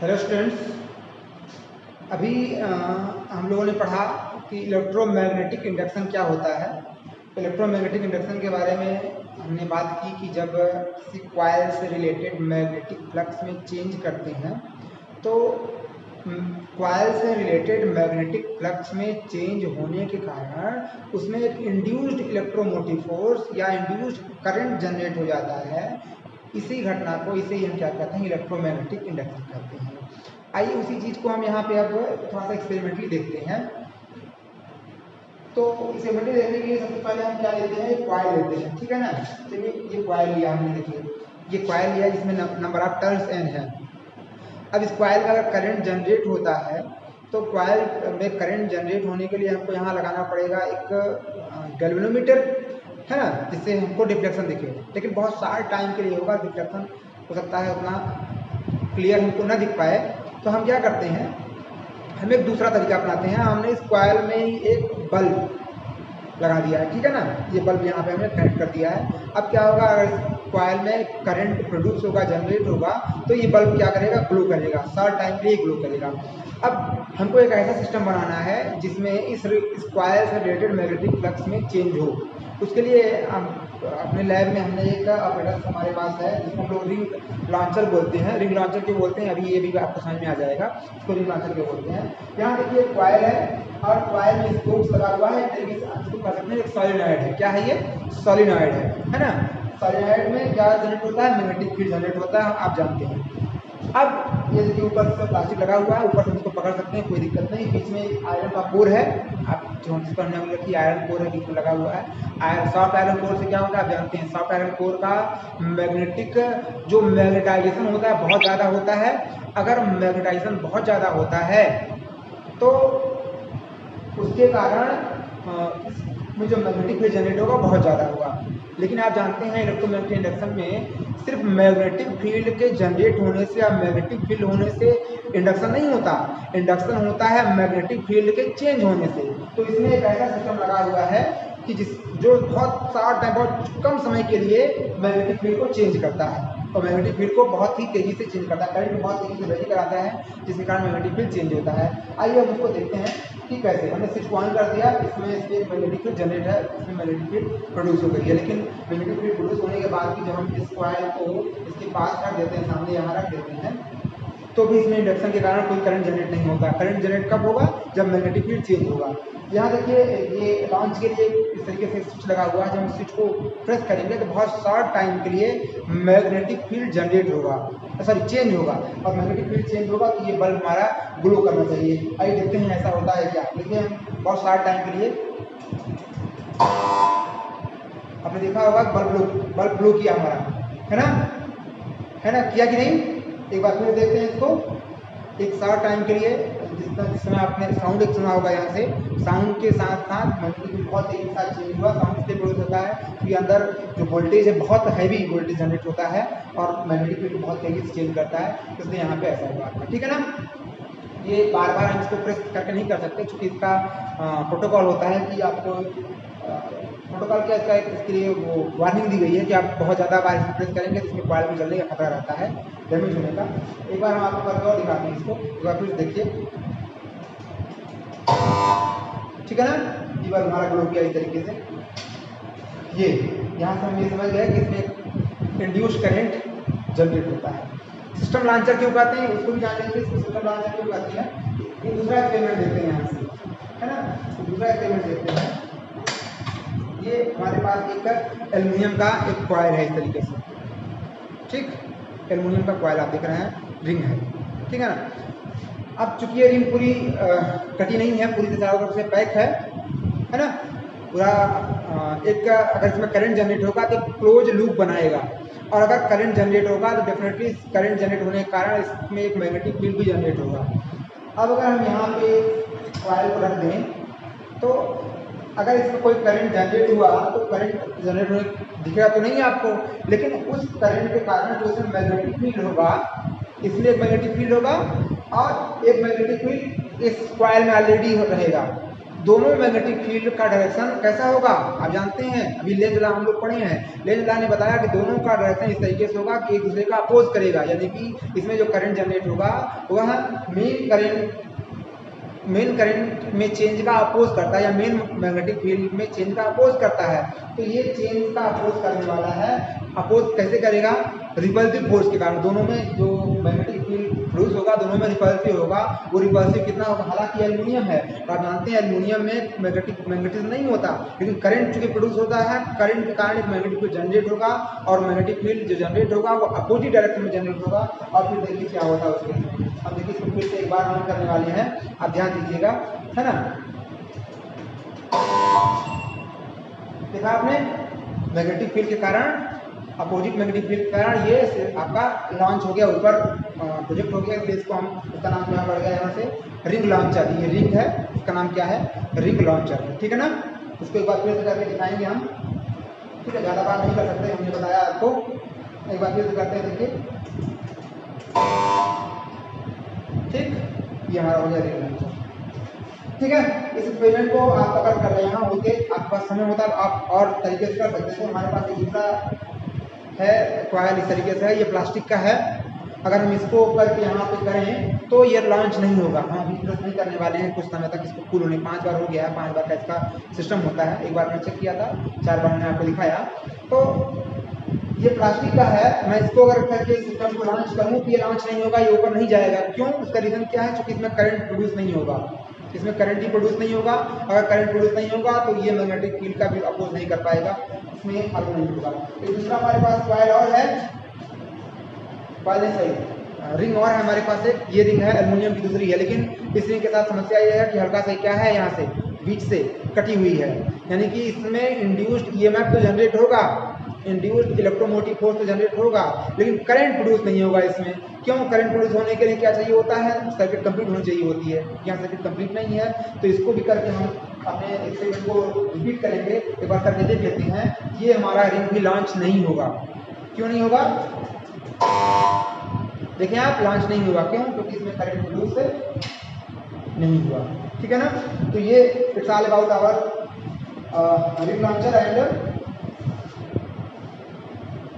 Hello students, अभी हम लोगों ने पढ़ा कि इलेक्ट्रोमैग्नेटिक इंडक्शन क्या होता है। इलेक्ट्रोमैग्नेटिक इंडक्शन के बारे में हमने बात की कि जब किसी कॉइल से रिलेटेड मैग्नेटिक फ्लक्स में चेंज करते हैं तो कॉइल से रिलेटेड मैग्नेटिक फ्लक्स में चेंज होने के कारण उसमें एक इंड्यूस्ड इलेक्ट्रोमोटिव फोर्स या इंड्यूस्ड करंट जनरेट हो जाता है। इसी घटना को इसे ही हम क्या कहते हैं, इलेक्ट्रोमैग्नेटिक इंडक्शन कहते हैं। आइए उसी चीज़ को हम यहाँ पे अब थोड़ा सा एक्सपेरिमेंटली देखते हैं। तो एक्सपेरिमेंटली देखने के लिए सबसे पहले हम क्या लेते हैं, एक कॉइल लेते हैं, ठीक है ना। चलिए ये कॉइल लिया हमने, देखिए ये कॉइल लिया जिसमें नंबर ऑफ टर्न्स n है। अब इस कॉइल का अगर करंट जनरेट होता है तो कॉइल में करंट जनरेट होने के लिए हमको यहाँ लगाना पड़ेगा एक गैल्वेनोमीटर, है ना, जिससे हमको डिफ्लेक्शन दिखे। लेकिन बहुत शॉर्ट टाइम के लिए होगा, डिफ्लेक्शन हो सकता है उतना क्लियर हमको ना दिख पाए। तो हम क्या करते हैं, हम एक दूसरा तरीका अपनाते हैं। हमने इस कॉइल में ही एक बल्ब लगा दिया है, ठीक है ना। ये बल्ब यहाँ पे हमने कनेक्ट कर दिया है। अब क्या होगा, अगर इस कॉइल में करंट प्रोड्यूस होगा, जनरेट होगा, तो ये बल्ब क्या करेगा, ग्लो करेगा, शॉर्ट टाइम के लिए ग्लो करेगा। अब हमको एक ऐसा सिस्टम बनाना है जिसमें इस कॉइल से रिलेटेड मैग्नेटिक फ्लक्स में चेंज हो। उसके लिए हम अपने लैब में हमने एक ऑपरेटर हमारे पास है जिसको हम लोग रिंग लॉन्चर बोलते हैं। रिंग लॉन्चर क्यों बोलते हैं, अभी ये भी आपको समझ में आ जाएगा। इसको रिंग लॉन्चर क्यों बोलते हैं। यहाँ देखिए कॉइल है और कॉइल में स्पोक्स लगा हुआ है, इसको कह सकते हैं एक सॉलिनॉइड है। क्या है ये, सॉलिनॉइड है ना। सॉलिनॉइड में क्या जनरेट होता है, मैग्नेटिक फील्ड जनरेट होता है, आप जानते हैं। अब ये देखिए ऊपर से प्लास्टिक लगा हुआ है, ऊपर से इसको पकड़ सकते हैं, कोई दिक्कत नहीं। बीच में एक आयरन का कोर है, आप जो जिस पर हमने रखी आयरन कोर है, बीच में लगा हुआ है। सॉफ्ट आयरन कोर से क्या होता है आप जानते हैं। सॉफ्ट आयरन कोर का मैग्नेटिक जो मैग्नेटाइजेशन होता है बहुत ज़्यादा होता है। अगर मैग्नेटाइजेशन बहुत ज़्यादा होता है तो उसके कारण में जो मैग्नेटिक फील्ड जनरेट होगा बहुत ज़्यादा होगा। लेकिन आप जानते हैं इलेक्ट्रोमैग्नेटिक इंडक्शन में सिर्फ मैग्नेटिक फील्ड के जनरेट होने से या मैग्नेटिक फील्ड होने से इंडक्शन नहीं होता। इंडक्शन होता है मैग्नेटिक फील्ड के चेंज होने से। तो इसमें एक ऐसा सिस्टम लगा हुआ है कि जो बहुत शॉर्ट टाइम, बहुत कम समय के लिए मैग्नेटिक फील्ड को चेंज करता है और मैग्नेटिक फील्ड को बहुत ही तेज़ी से चेंज करता है। करंट बहुत तेज़ी से वेरी कराता है, जिसके कारण मैग्नेटिक फील्ड चेंज होता है। आइए हम उसको देखते हैं कि कैसे। हमने स्विच को ऑन कर दिया, इसमें इसके मैग्नेटिक फील्ड जनरेट है, इसमें मैग्नेटिक फील्ड प्रोड्यूस हो गई है। लेकिन मैग्नेटिक फील्ड प्रोड्यूस होने के बाद भी जब हम इस कॉइल को इसके पास रख देते हैं, सामने यहाँ रख देते हैं, तो भी इसमें इंडक्शन के कारण कोई करंट जनरेट नहीं होगा। करंट जनरेट कब होगा, जब मैग्नेटिक फील्ड चेंज होगा। यहाँ देखिए ये लॉन्च के लिए इस तरीके से स्विच लगा हुआ है। जब हम स्विच को प्रेस करेंगे तो बहुत शॉर्ट टाइम के लिए मैग्नेटिक फील्ड जनरेट होगा, सॉरी चेंज होगा। और मैग्नेटिक फील्ड चेंज होगा तो ये बल्ब हमारा ग्लो करना चाहिए। आइए देखते हैं ऐसा होता है क्या। देखिए हम बहुत शॉर्ट टाइम के लिए, आपने देखा होगा बल्ब ग्लो किया हमारा, है ना, किया कि नहीं। एक बार फिर देखते हैं इसको। एक शॉर्ट टाइम के लिए जिस समय आपने साउंड एक सुना होगा, यहाँ से साउंड के साथ साथ मैग्नेटिक फील्ड बहुत तेजी के साथ चेंज हुआ। साउंड इसलिए प्रोड्यूस होता है कि अंदर जो वोल्टेज है बहुत हैवी वोल्टेज जनरेट होता है और मैग्नेटिक फील्ड बहुत तेजी से चेंज करता है, इसलिए यहाँ पे ऐसा हुआ, ठीक है ना। ये बार बार हम इसको प्रेस करके नहीं कर सकते, क्योंकि इसका प्रोटोकॉल होता है कि आपको प्रोटोकॉल क्या इसका इसके लिए वो वार्निंग दी गई है कि आप बहुत ज़्यादा बार इसको प्रेस करेंगे तो इसमें कॉइल में जलने का खतरा रहता है, डैमेज होने का। एक बार हम आपको करके और दिखाते हैं इसको, एक बार फिर देखिए, ठीक है ना। ये बार हमारा ग्लो किया इस तरीके से। ये यहाँ से हम ये समझ गए कि इसमें इंड्यूस्ड करंट जनरेट होता है। सिस्टम लॉन्चर क्यों कहते हैं उसको भी जान लेंगे। इसको सिस्टम लॉन्चर क्यों कहते हैं, ये दूसरा एक्सपेरिमेंट देखते हैं यहाँ से, है ना। तो दूसरा एक्सपेरिमेंट देखते हैं। ये हमारे पास एक एल्युमिनियम का एक कॉइल है इस तरीके से, ठीक। एल्युमिनियम का कॉइल आप देख रहे हैं, रिंग है, ठीक है ना। अब चूंकि ये रिंग पूरी कटी नहीं है, पूरी चारों तरफ से पैक है ना पूरा। एक अगर इसमें करंट जनरेट होगा तो क्लोज लूप बनाएगा, और अगर करंट जनरेट होगा तो डेफिनेटली करंट जनरेट होने के कारण इसमें एक मैग्नेटिक फील्ड भी जनरेट होगा। अब अगर हम यहाँ पे कॉइल को रख दें तो अगर इसमें कोई करंट जनरेट हुआ तो करंट जनरेट होने दिखेगा तो नहीं आपको, लेकिन उस करंट के कारण जो इसमें मैग्नेटिक फील्ड होगा, इसमें एक मैग्नेटिक फील्ड होगा और एक मैग्नेटिक फील्ड इस कॉइल में ऑलरेडी रहेगा। दोनों मैग्नेटिक फील्ड का डायरेक्शन कैसा होगा आप जानते हैं, अभी लेंज लॉ हम लोग पढ़े हैं। लेंज लॉ ने बताया कि दोनों का डायरेक्शन इस तरीके से होगा कि एक दूसरे का अपोज करेगा, यानी कि इसमें जो करंट जनरेट होगा वह मेन करंट में चेंज का अपोज करता है या मेन मैग्नेटिक फील्ड में चेंज का अपोज करता है। तो ये चेंज का अपोज करने वाला है, अपोज कैसे करेगा, रिपल्सिव फोर्स के कारण। दोनों में जो मैग्नेटिक फील्ड प्रोड्यूस होगा दोनों में रिपल्सिव होगा। वो रिपल्सिव कितना होगा, हालांकि एल्यूमिनियम है तो आप जानते हैं एल्यूमिनियम में मैग्नेटिज्म नहीं होता, लेकिन करंट चूंकि प्रोड्यूस होता है, करंट के कारण एक मैग्नेटिक फील्ड जनरेट होगा और मैग्नेटिक फील्ड जो जनरेट होगा वो अपोजिट डायरेक्शन में जनरेट होगा। और फिर देखिए क्या होता है उसके, हम देखिए इसको फिर से एक बार हम करने वाले हैं, आप ध्यान दीजिएगा, है ना। देखा आपने, मैग्नेटिक फील्ड के कारण, अपोजिट मैग्नेटिक फील्ड के कारण ये आपका लॉन्च हो गया ऊपर, प्रोजेक्ट हो गया। इसको हम, इसका नाम क्या पड़ गया यहाँ से, रिंग लॉन्चर। ये रिंग है, इसका नाम क्या है, रिंग लॉन्चर, ठीक है ना। इसको एक बार फिर से करके दिखाएंगे हम, ठीक है, ज़्यादा बात नहीं कर सकते, हमने बताया आपको, एक बार फिर से करते हैं, देखिए, ठीक, ये हमारा हो गया रिंग लॉन्चर, ठीक है। इस एक्सपेरिमेंट को आप अगर कर रहे हैं होते, आपके पास समय होता है आप और तरीके से कर सकते थे। हमारे पास एक दूसरा है कॉइल, इस तरीके से है, ये प्लास्टिक का है। अगर हम इसको करके यहाँ पे करें तो ये लॉन्च नहीं होगा। हम अभी प्रेस नहीं करने वाले हैं, कुछ समय तक इसको कूल होने, 5 बार हो गया है, 5 बार का इसका सिस्टम होता है। एक बार मैंने चेक किया था, 4 बार मैंने आपको दिखाया। तो ये प्लास्टिक का है, मैं इसको अगर करके सिस्टम को लॉन्च करूँ तो ये लॉन्च नहीं होगा, ये ऊपर नहीं जाएगा। क्यों, उसका रीज़न क्या है, क्योंकि इसमें करंट प्रोड्यूस नहीं होगा, इसमें करंट ही प्रोड्यूस नहीं होगा। अगर करंट प्रोड्यूस नहीं होगा तो ये मैग्नेटिक फील्ड का भी अपोज नहीं कर पाएगा, इसमें अलो नहीं होगा। तो दूसरा हमारे पास कॉइल और है, कॉइल नहीं सही, रिंग और है हमारे पास एक, ये रिंग है एल्युमिनियम की दूसरी है, लेकिन इस रिंग के साथ समस्या ये है कि हल्का सा क्या है, यहाँ से बीच से कटी हुई है, यानी कि इसमें इंड्यूस्ड ईएमएफ तो जनरेट होगा, इंड्यूस्ड इलेक्ट्रोमोटिव फोर्स तो जनरेट होगा, लेकिन करंट प्रोड्यूस नहीं होगा इसमें। क्यों, करंट प्रोड्यूस होने के लिए क्या चाहिए होता है, सर्किट कंप्लीट होनी चाहिए होती है। यहाँ सर्किट कंप्लीट नहीं है, तो इसको भी करके हम अपने एक्सपेरिमेंट को रिपीट करेंगे, एक बार करके देख लेते हैं। ये हमारा रिंग भी लॉन्च नहीं होगा। क्यों नहीं होगा, देखिए आप, लॉन्च नहीं होगा, क्यों, क्योंकि इसमें करंट प्रोड्यूस नहीं हुआ, ठीक है ना। तो ये it's all about our ring launcher and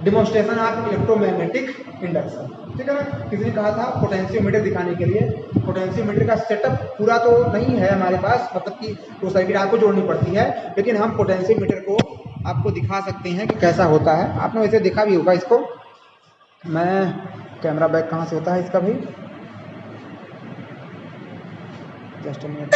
demonstration of electromagnetic induction, ठीक है ना। किसी ने कहा था पोटेंशियोमीटर दिखाने के लिए, पोटेंशियोमीटर का सेटअप पूरा तो नहीं है हमारे पास, मतलब कि वो सर्किट आपको जोड़नी पड़ती है, लेकिन हम पोटेंशियोमीटर को आपको दिखा सकते हैं कि कैसा होता है। आपने वैसे देखा भी होगा इसको, मैं कैमरा बैक कहाँ से होता है इसका भी, जस्ट अ मिनट।